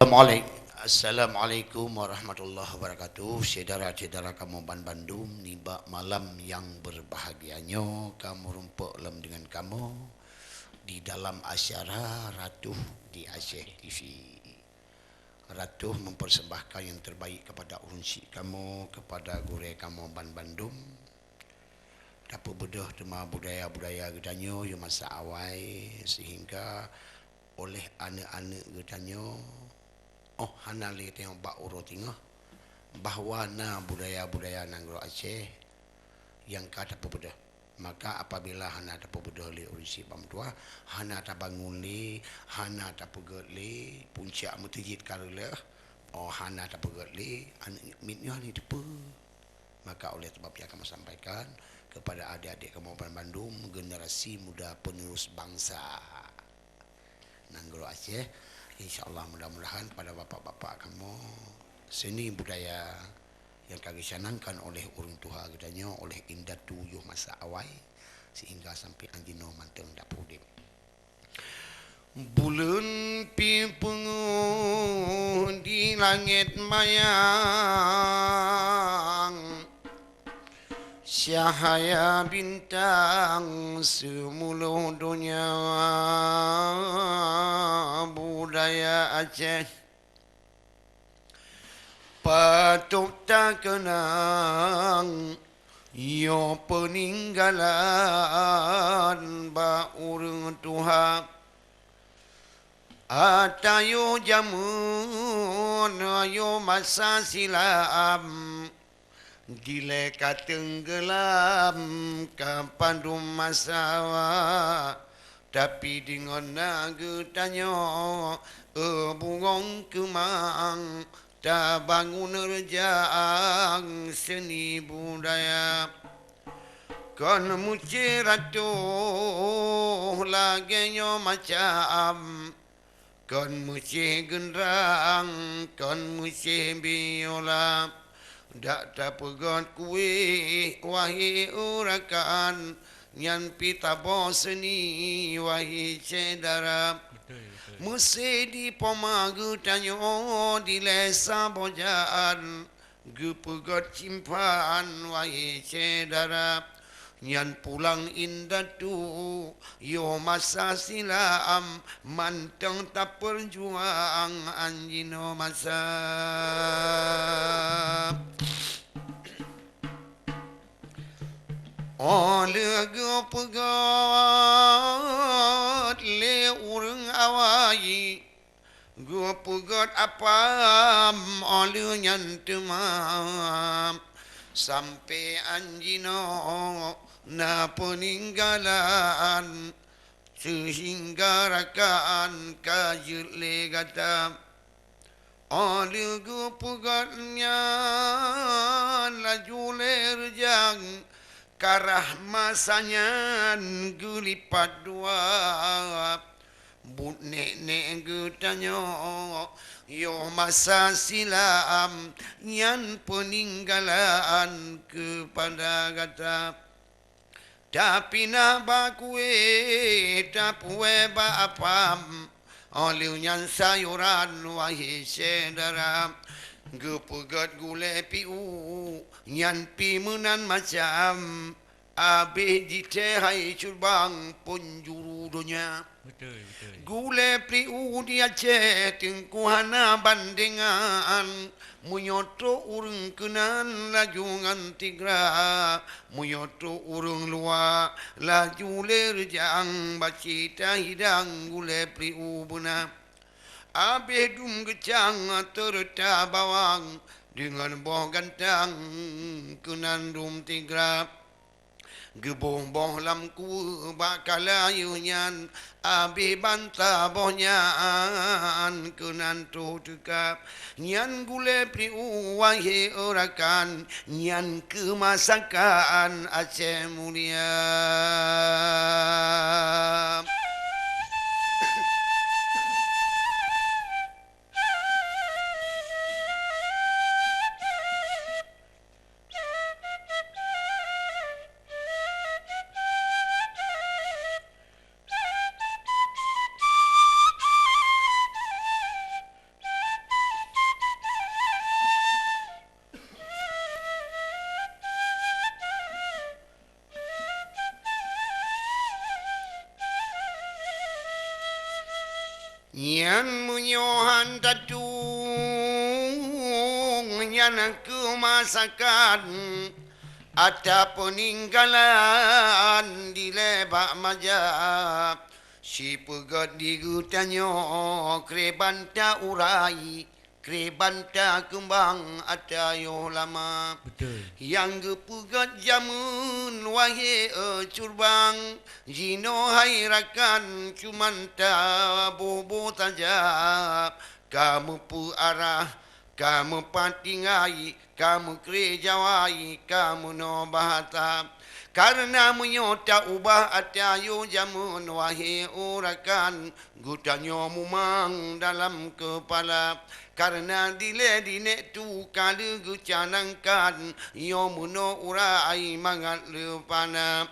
Assalamualaikum warahmatullahi wabarakatuh. Saudara-saudara kamu Bandung, niba malam yang berbahagianya kamu rumpuk lem dengan kamu di dalam acara Ratu di Aceh TV. Ratu mempersembahkan yang terbaik kepada urunsi kamu, kepada gure kamu Bandung. Dapat bedah tema budaya-budaya gedanyo yang masa awal sehingga oleh anak-anak gedanyo hana li tengok bak uro tingah bahawa na budaya-budaya nanggro Aceh yang kata pebedah. Maka apabila hana ta pebedah li urisi pamtua, hana ta bangun li, hana ta peget li, puncak mutijit karela, hana ta peget li, mitnya ni depa. Maka oleh sebab yang kami sampaikan kepada adik-adik Kabupaten Bandung, generasi muda penerus bangsa nanggro Aceh. InsyaAllah mudah-mudahan pada bapak-bapak kamu seni budaya yang kami canangkan oleh urung tuha gedanya oleh indah tuyuh masa awal sehingga sampai anjino manteng dak pudip. Bulan pi pengu di langit mayang, cahaya bintang semuluh dunia budaya Aceh patut tak kenang yo peninggalan ba urang tuha atayo jamun ayo masa silam gile katenggelam kapandum masawa tapi dengan naga tanyo bungong kemang tak bangun rejang seni budaya kon muci ratu lagenyo macam kon muci gendrang kon muci biola dak tapegot kuih wahi urakan nyan pita boseni wahi cedara mesti di pomagu tanyo di lesa bojaan gepegot cimpan wahi cedara nyan pulang indah tu yo masa silam manteng tak perjuang anjino masa lega pegat le urang awai go pegat apam ole nyan temam sampai anjino na peninggalan sehingga rakaan kajut le gata ole go pegatnya laju lerjang karah masanya gulipat dua but nek getanyo yo masa silam nyan peninggalan kepada gata tapi na bakue tapue ba apam oleh nyan sayuran wahi sedara gepegat gule piu nyan pimunan macam abe ditehai curbang penjuru dunia betul. Gule piu dia ceting kuhana bandingan munyoto urung kenan lajungan tigra munyoto urung luar laju lerjang bacita hidang gule piu buna abe dum gecang terta bawang dengan boh gantang kunandum tigra geboh-boh lam ku bakalayunyan abe banta bohnyan kunantu tukap nyan gule priu wahi orakan nyan kemasakan Aceh mulia. Yan munyohan tatung yan kemasakan ada peninggalan di lebak majap si pegat di gutanyo krebanta urai krebanta kembang ada yo lama Betul. yang gepugat jamun wahai curbang jino hairakan cuman ta bobo tajab kamu pu arah kamu patingai kamu kerejawai kamu no bahata karena menyota ubah atayo jamun wahai urakan gutanyo mumang dalam kepala karena dile dine tu kala gucanangkan yo muno urai mangat lepana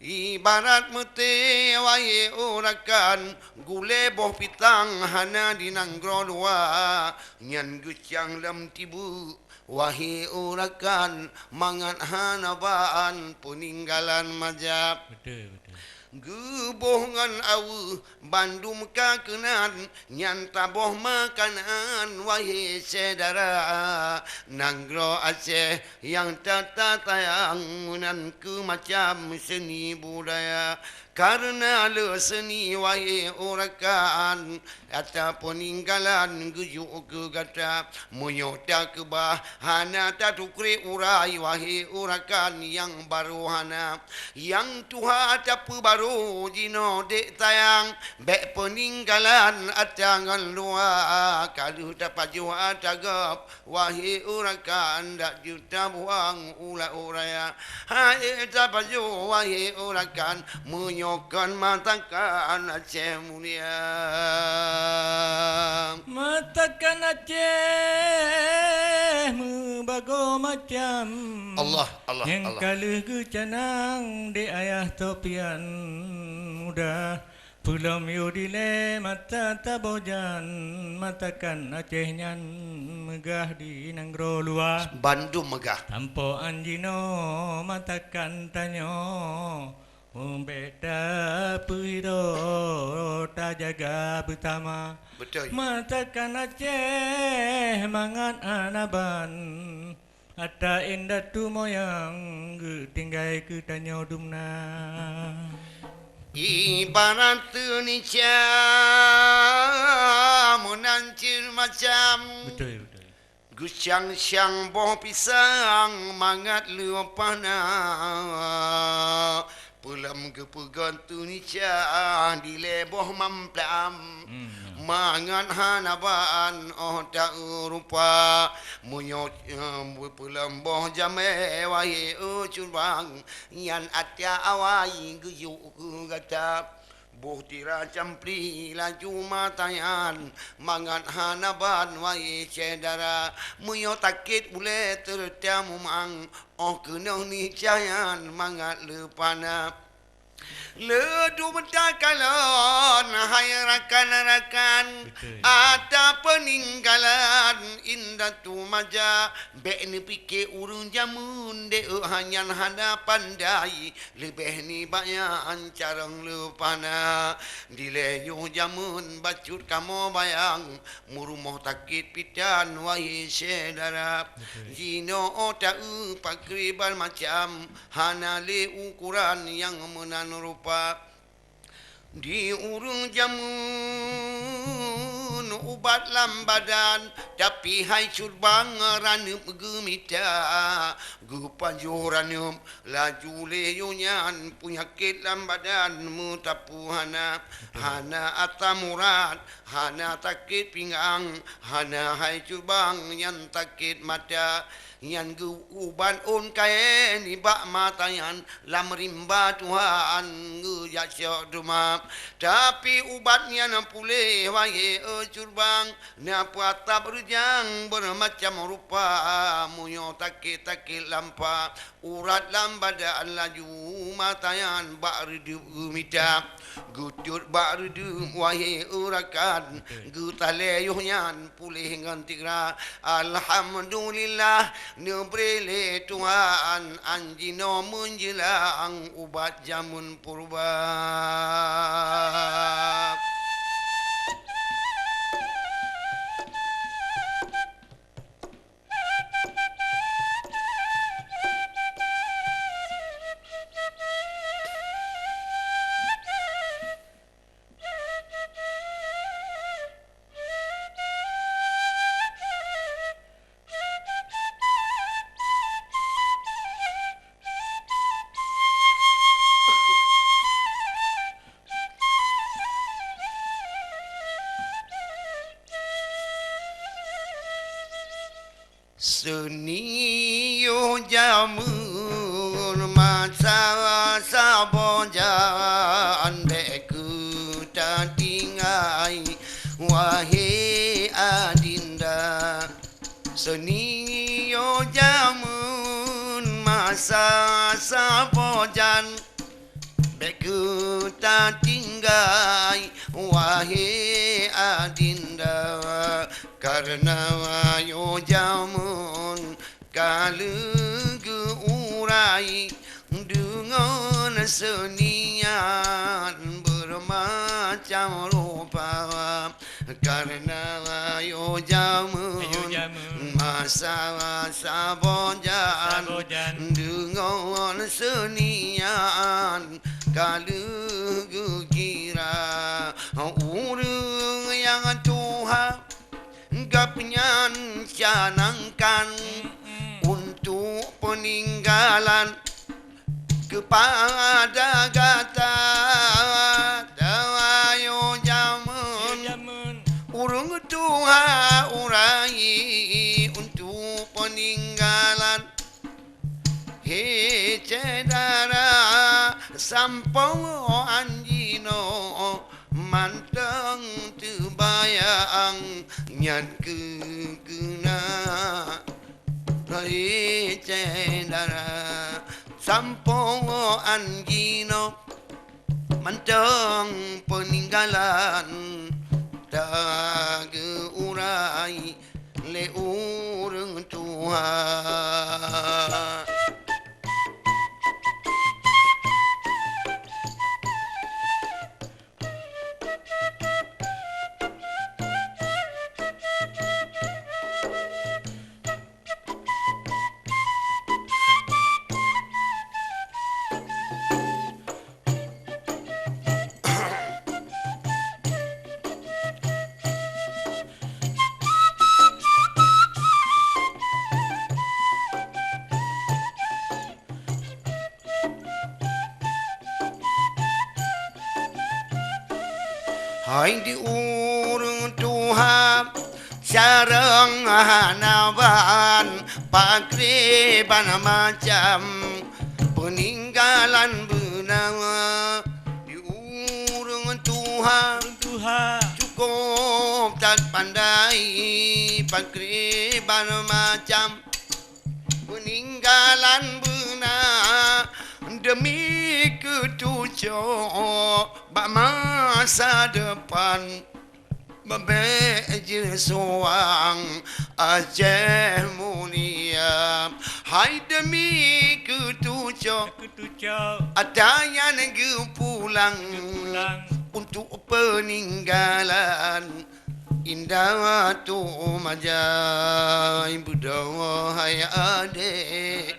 ibarat mete wahai urakan gule boh pitang hana dinanggro dua nyan gucang lam tibu wahai urakan mangat hanabaan peninggalan majap Betul, betul. Gebohngan awu Bandung kakenan nyanta boh makanan wahai saudara nanggro Aceh yang tata tayangan ke macam seni budaya karena le seni wahai orakan atau peninggalan gujuk ke gata menyota ke bahana tatukri urai wahai orakan yang baru hana yang Tuhan tapu baru jino dek tayang bek peninggalan atangan luar kalau dapat jua tagap wahai orakan dak juta buang ula uraya hai dapat jua wahai orakan menyokan matakan Aceh mulia Matakan Aceh bago macam Allah yang Allah kala gucanang di ayah topian muda pulam yudile mata tabojan matakan Aceh nyan megah di nanggro luar Bandung megah tanpa anjino matakan tanyo Umbeda puiro ta jaga pertama betul matakan Aceh mangan anaban ada indah tu moyang tinggai ke tanyo dumna ibarat Indonesia menancir macam betul betul gusyang syang boh pisang mangat luapana pulam kepegan Indonesia di leboh mamplam mangan hanabaan oh tak rupa munyot pulam boh jame wahai ucurbang yan atya awai guyuk gatap boh tira campli laju matayan mangan hanaban wahai cedara muyo takit ule tertiamu mang oh kenong ni cayan mangat lepana ledu bentakalon hai rakan-rakan ada peninggalan indah tu maja bek ni pikir urung jamun de hanya hana pandai lebih ni bayan carang lepana dileyu jamun bacut kamu bayang murumoh takit pitan wahai saudara jino otak pakriban macam hana le ukuran yang menan rupa di urung jamun ubat lambadan tapi hai curbang ranum gemita gupanjuranum laju leyunyan penyakit lambadan mutapuhana hana atamurat hana takit pinggang hana hai curbang yang takit mata yang uban on kaen ibak matayan lam rimba Tuhan ya syaduma tapi ubatnya na pulih wahai curbang na puata berjang bermacam rupa munyo takit lampa urat lambada laju matayan bak redu mita gutut bak redu wahai urakan gutaleyuhnya pulih ngantigra alhamdulillah Nubrele Tuhan anjino menjelang ubat jamun purba. Seni yo jamun masa sabojan beku tak tinggai wahai adinda. Seni yo jamun masa sabojan beku tak tinggai wahai adinda. Karena yo jamun kalugu urai dengan senian bermacam rupa. Karena yo jamun masa sabojan dengan senian kalugu kira urang yang Tuhan gapnyan canangkan untuk peninggalan kepada gata dawayo jamun urung Tuhan urai untuk peninggalan cedara sampau anjino manteng terbayang nyat kena rai cedara sampau anjino manteng peninggalan tak urai le urang Tuhan. Hai di urang Tuhan sareng hanaban pakriban macam peninggalan benawa di urang Tuhan cukup tak pandai pakriban macam peninggalan benawa demi ketujuh bak masa depan bebeje soang Aceh mulia. Hai demi ketujuh ada yang pulang untuk peninggalan indah tu majai budawa hai adik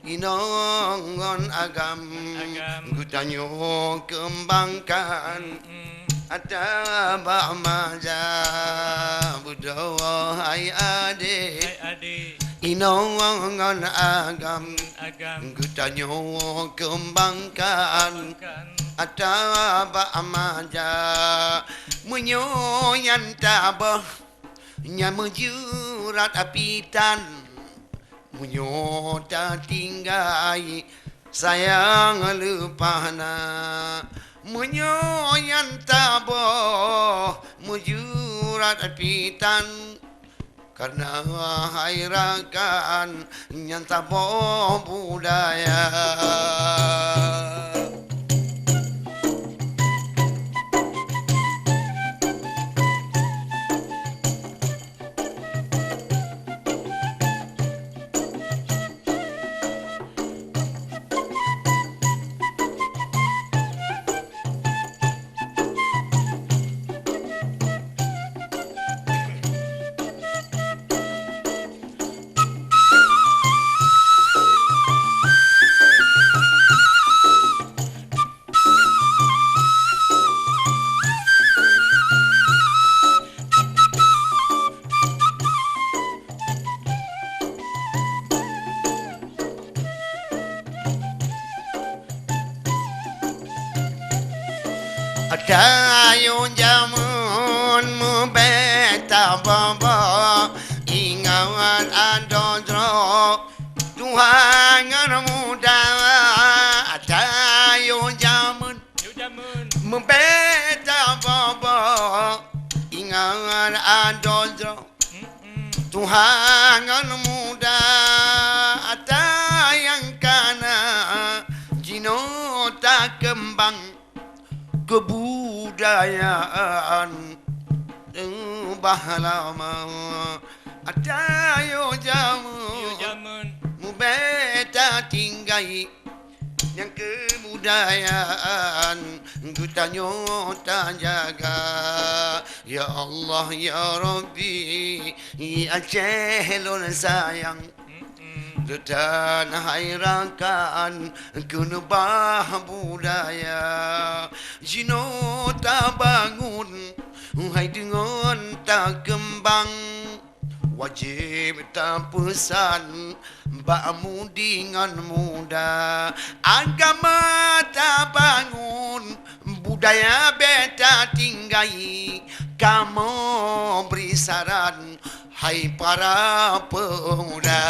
inongon agam gutanyo kembangkan ada bak maja budawa hai adik inongon agam gutanyo kembangkan ada bak maja menyoyan tabah nyamujurat apitan munyota tinggai sayang lupana munyoyan taboh mujurat pitan karena hairakan nyan taboh budaya. Dayo jamun mu beta baba ingawan ado Nuhangan muda ada yang kana Jino tak kembang kebudayaan bahlama ada yo Jamun beta tinggai yang kebudayaan kita nyota jaga ya Allah ya Rabbi Aceh lon sayang Detan hairakan kunubah budaya Jino tak bangun hai dengan tak kembang wajib tak pesan bakmu dengan muda agama tak bangun budaya beta tinggai kamu beri saran hai para pemuda